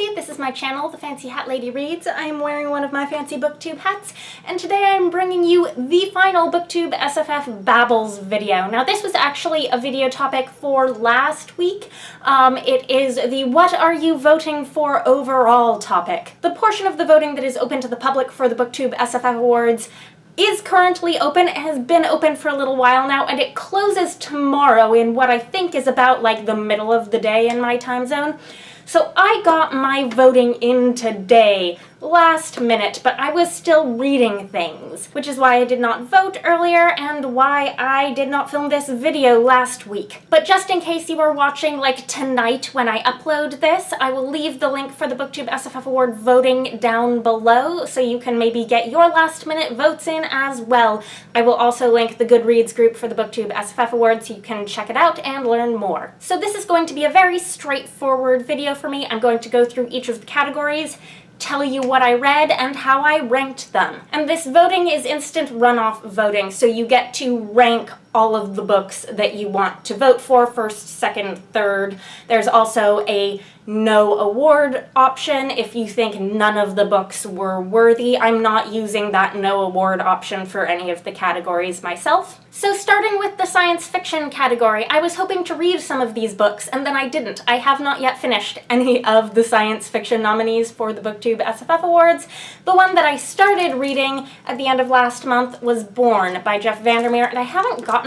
fancy. This is my channel, The Fancy Hat Lady Reads. I am wearing one of my fancy booktube hats, and today I'm bringing you the final BooktubeSFF Babbles video. Now this was actually a video topic for last week. It is the What Are You Voting For Overall topic. The portion of the voting that is open to the public for the BooktubeSFF Awards is currently open. It has been open for a little while now, and it closes tomorrow in what I think is about like the middle of the day in my time zone. So I got my voting in today, last minute, but I was still reading things, which is why I did not vote earlier and why I did not film this video last week. But just in case you are watching like tonight when I upload this, I will leave the link for the BooktubeSFF Award voting down below so you can maybe get your last minute votes in as well. I will also link the Goodreads group for the BooktubeSFF Award so you can check it out and learn more. So this is going to be a very straightforward video for me. I'm going to go through each of the categories, tell you what I read and how I ranked them. And this voting is instant runoff voting, so you get to rank all of the books that you want to vote for, first, second, third. There's also a no award option if you think none of the books were worthy. I'm not using that no award option for any of the categories myself. So starting with the science fiction category, I was hoping to read some of these books, and then I didn't. I have not yet finished any of the science fiction nominees for the BooktubeSFF Awards. The one that I started reading at the end of last month was Born by Jeff Vandermeer, and I haven't gotten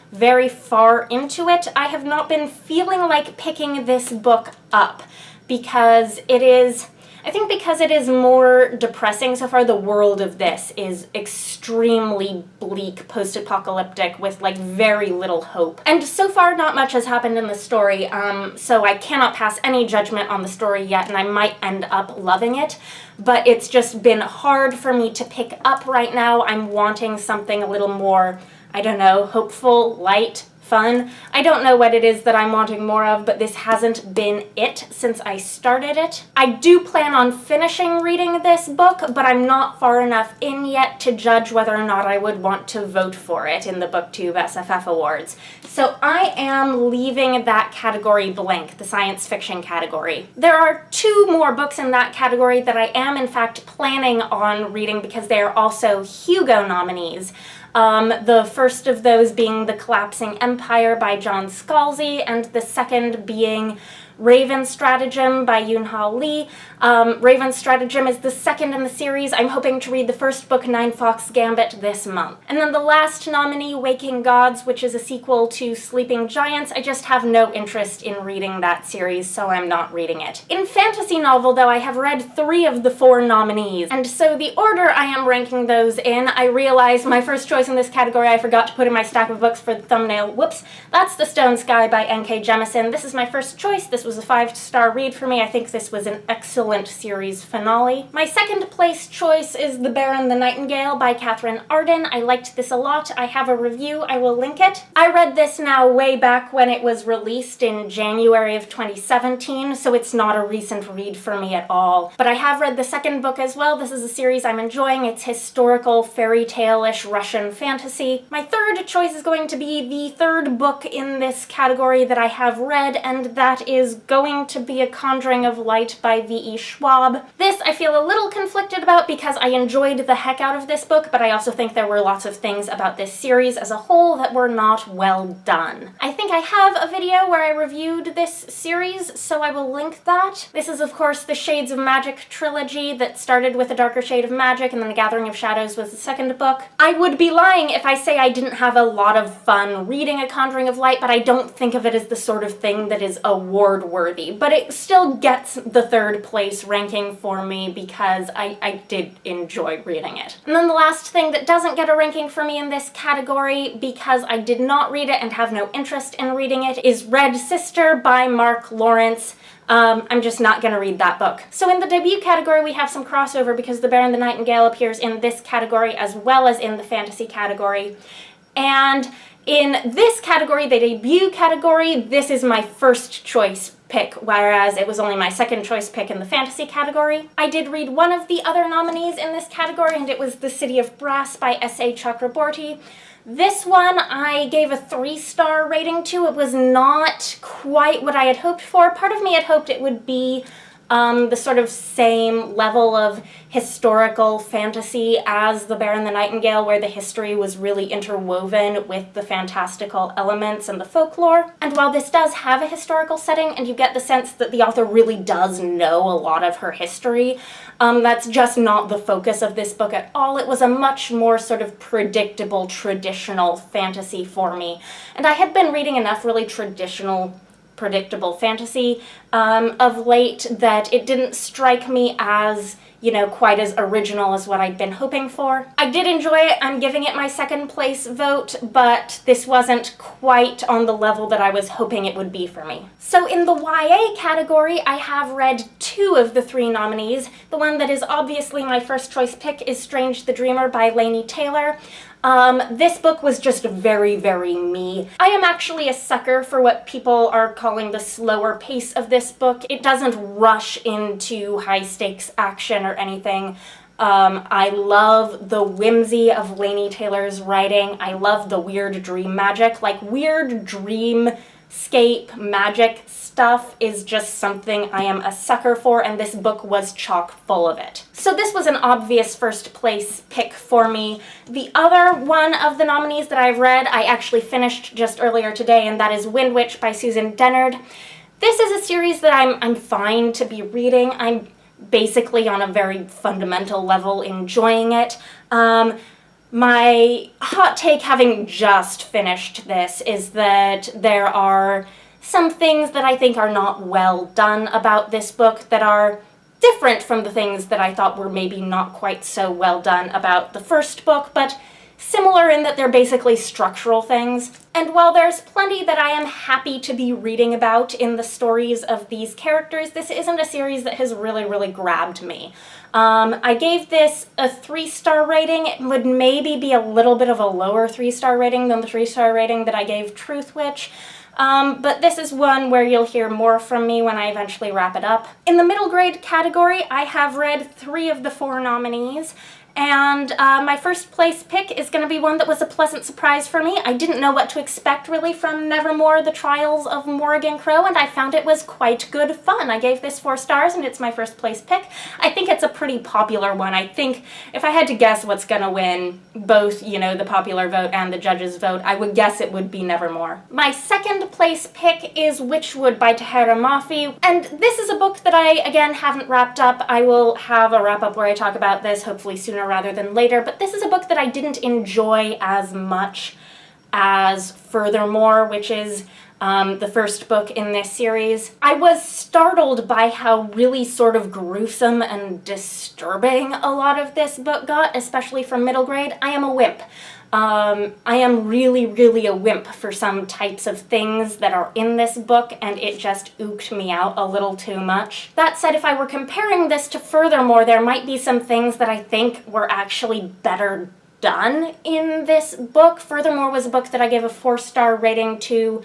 very far into it. I have not been feeling like picking this book up because it is, I think because it is more depressing so far. The world of this is extremely bleak, post-apocalyptic, with like very little hope. And so far not much has happened in the story, so I cannot pass any judgment on the story yet, and I might end up loving it. But it's just been hard for me to pick up right now. I'm wanting something a little more, I don't know, hopeful, light, fun. I don't know what it is that I'm wanting more of, but this hasn't been it since I started it. I do plan on finishing reading this book, but I'm not far enough in yet to judge whether or not I would want to vote for it in the BooktubeSFF Awards. So I am leaving that category blank, the science fiction category. There are two more books in that category that I am in fact planning on reading because they are also Hugo nominees. The first of those being The Collapsing Empire by John Scalzi, and the second being Raven Stratagem by Yoon-Ha Lee. Raven Stratagem is the second in the series. I'm hoping to read the first book, Nine Fox Gambit, this month. And then the last nominee, Waking Gods, which is a sequel to Sleeping Giants. I just have no interest in reading that series, so I'm not reading it. In fantasy novel, though, I have read 3 of the 4 nominees, and so the order I am ranking those in, I realize my first choice in this category I forgot to put in my stack of books for the thumbnail. Whoops. That's The Stone Sky by N.K. Jemisin. This is my first choice. This was a 5-star read for me. I think this was an excellent series finale. My second place choice is The Bear and the Nightingale by Katherine Arden. I liked this a lot. I have a review. I will link it. I read this now way back when it was released in January of 2017, so it's not a recent read for me at all. But I have read the second book as well. This is a series I'm enjoying. It's historical, fairy tale-ish Russian fantasy. My third choice is going to be the third book in this category that I have read, and that is going to be A Conjuring of Light by V.E. Schwab. This I feel a little conflicted about because I enjoyed the heck out of this book, but I also think there were lots of things about this series as a whole that were not well done. I think I have a video where I reviewed this series, so I will link that. This is of course the Shades of Magic trilogy that started with A Darker Shade of Magic, and then A Gathering of Shadows was the second book. I would be lying if I say I didn't have a lot of fun reading A Conjuring of Light, but I don't think of it as the sort of thing that is award-worthy. But it still gets the 3rd place ranking for me because I did enjoy reading it. And then the last thing that doesn't get a ranking for me in this category, because I did not read it and have no interest in reading it, is Red Sister by Mark Lawrence. I'm just not gonna read that book. So in the debut category we have some crossover because The Bear and the Nightingale appears in this category as well as in the fantasy category. And in this category, the debut category, this is my first choice pick, whereas it was only my second choice pick in the fantasy category. I did read one of the other nominees in this category, and it was The City of Brass by S.A. Chakraborty. This one I gave a 3-star rating to. It was not quite what I had hoped for. Part of me had hoped it would be the sort of same level of historical fantasy as The Bear and the Nightingale, where the history was really interwoven with the fantastical elements and the folklore. And while this does have a historical setting, and you get the sense that the author really does know a lot of her history, that's just not the focus of this book at all. It was a much more sort of predictable, traditional fantasy for me. And I had been reading enough really traditional, predictable fantasy of late that it didn't strike me as, you know, quite as original as what I'd been hoping for. I did enjoy it. I'm giving it my second place vote, but this wasn't quite on the level that I was hoping it would be for me. So in the YA category, I have read 2 of the 3 nominees. The one that is obviously my first choice pick is Strange the Dreamer by Laini Taylor. This book was just very, very me. I am actually a sucker for what people are calling the slower pace of this book. It doesn't rush into high-stakes action or anything. I love the whimsy of Laini Taylor's writing. I love the weird dream magic. Like, weird dreamscape magic stuff is just something I am a sucker for, and this book was chock full of it. So this was an obvious first place pick for me. The other one of the nominees that I've read, I actually finished just earlier today, and that is Windwitch by Susan Dennard. This is a series that I'm fine to be reading. I'm basically on a very fundamental level enjoying it. My hot take, having just finished this, is that there are some things that I think are not well done about this book that are different from the things that I thought were maybe not quite so well done about the first book, but similar in that they're basically structural things. And while there's plenty that I am happy to be reading about in the stories of these characters, this isn't a series that has really, really grabbed me. I gave this a 3-star rating. It would maybe be a little bit of a lower 3-star rating than the 3-star rating that I gave Truthwitch. But this is one where you'll hear more from me when I eventually wrap it up. In the middle grade category, I have read 3 of the 4 nominees, and my first place pick is going to be one that was a pleasant surprise for me. I didn't know what to expect really from Nevermoor, The Trials of Morrigan Crow, and I found it was quite good fun. I gave this 4 stars, and it's my first place pick. I think it's a pretty popular one. I think if I had to guess what's going to win both, you know, the popular vote and the judges' vote, I would guess it would be Nevermoor. My second place pick is Whichwood by Tahereh Mafi, and this is a book that I, again, haven't wrapped up. I will have a wrap-up where I talk about this, hopefully sooner rather than later, but this is a book that I didn't enjoy as much as Furthermore, which is the first book in this series. I was startled by how really sort of gruesome and disturbing a lot of this book got, especially from middle grade. I am a wimp. I am really, really a wimp for some types of things that are in this book, and it just ooked me out a little too much. That said, if I were comparing this to Furthermore, there might be some things that I think were actually better done in this book. Furthermore was a book that I gave a 4-star rating to,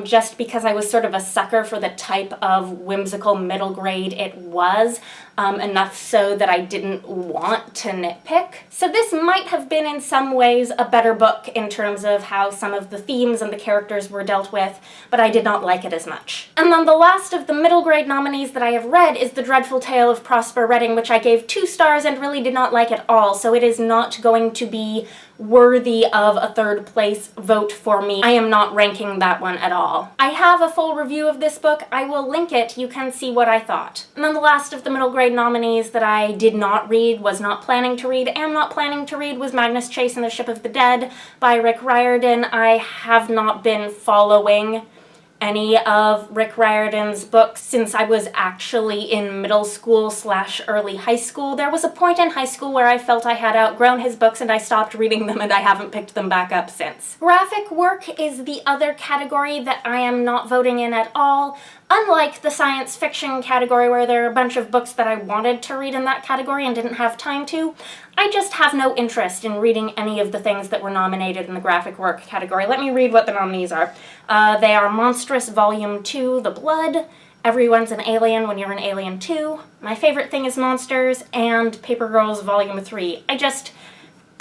just because I was sort of a sucker for the type of whimsical middle grade it was, enough so that I didn't want to nitpick. So this might have been in some ways a better book in terms of how some of the themes and the characters were dealt with, but I did not like it as much. And then the last of the middle grade nominees that I have read is The Dreadful Tale of Prosper Redding, which I gave 2 stars and really did not like at all, so it is not going to be worthy of a 3rd place vote for me. I am not ranking that one at all. I have a full review of this book. I will link it. You can see what I thought. And then the last of the middle grade nominees that I did not read, was not planning to read, am not planning to read, was Magnus Chase and the Ship of the Dead by Rick Riordan. I have not been following any of Rick Riordan's books since I was actually in middle school / early high school. There was a point in high school where I felt I had outgrown his books and I stopped reading them, and I haven't picked them back up since. Graphic work is the other category that I am not voting in at all. Unlike the science fiction category, where there are a bunch of books that I wanted to read in that category and didn't have time to, I just have no interest in reading any of the things that were nominated in the graphic work category. Let me read what the nominees are. They are Monstrous Volume 2, The Blood, Everyone's an Alien When You're an Alien Too, My Favorite Thing is Monsters, and Paper Girls Volume 3.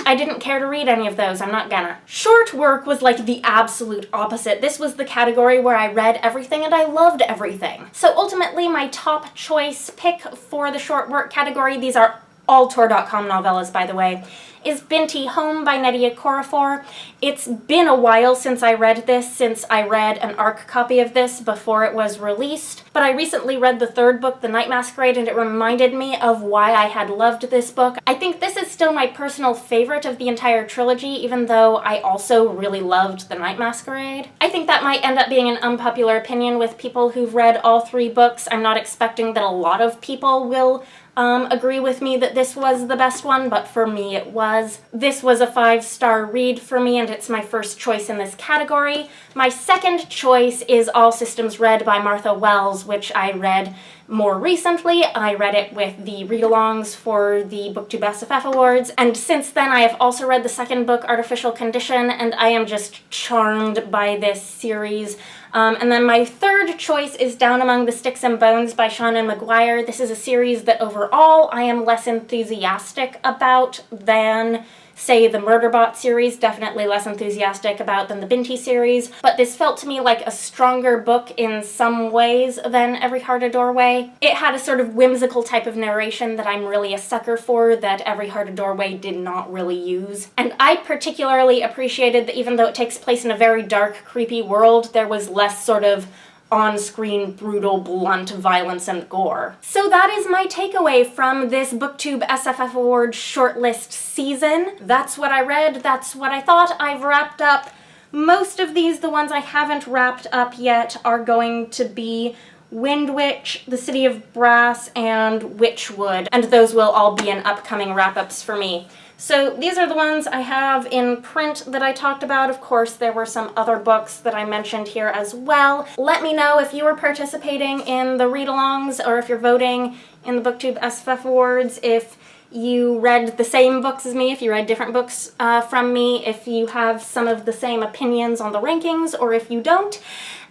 I didn't care to read any of those, I'm not gonna. Short work was like the absolute opposite. This was the category where I read everything and I loved everything. So ultimately my top choice pick for the short work category, these are all Tor.com novellas by the way, is Binti Home by Nnedi Okorafor. It's been a while since I read this, since I read an ARC copy of this before it was released, but I recently read the third book, The Night Masquerade, and it reminded me of why I had loved this book. I think this is still my personal favorite of the entire trilogy, even though I also really loved The Night Masquerade. I think that might end up being an unpopular opinion with people who've read all three books. I'm not expecting that a lot of people will agree with me that this was the best one, but for me it was. This was a 5-star read for me, and it's my first choice in this category. My second choice is All Systems Red by Martha Wells, which I read more recently. I read it with the read-alongs for the BooktubeSFF Awards, and since then I have also read the second book, Artificial Condition, and I am just charmed by this series. And then my third choice is Down Among the Sticks and Bones by Seanan McGuire. This is a series that overall I am less enthusiastic about than, say, the Murderbot series, definitely less enthusiastic about than the Binti series, but this felt to me like a stronger book in some ways than Every Heart a Doorway. It had a sort of whimsical type of narration that I'm really a sucker for that Every Heart a Doorway did not really use. And I particularly appreciated that even though it takes place in a very dark, creepy world, there was less sort of on-screen, brutal, blunt violence and gore. So that is my takeaway from this BooktubeSFF Awards shortlist season. That's what I read, that's what I thought. I've wrapped up most of these. The ones I haven't wrapped up yet are going to be Windwitch, The City of Brass, and Whichwood, and those will all be in upcoming wrap-ups for me. So these are the ones I have in print that I talked about. Of course, there were some other books that I mentioned here as well. Let me know if you are participating in the read-alongs or if you're voting in the BooktubeSFF Awards, if you read the same books as me, if you read different books from me, if you have some of the same opinions on the rankings, or if you don't.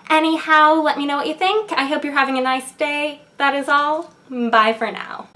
Anyhow, let me know what you think. I hope you're having a nice day. That is all. Bye for now.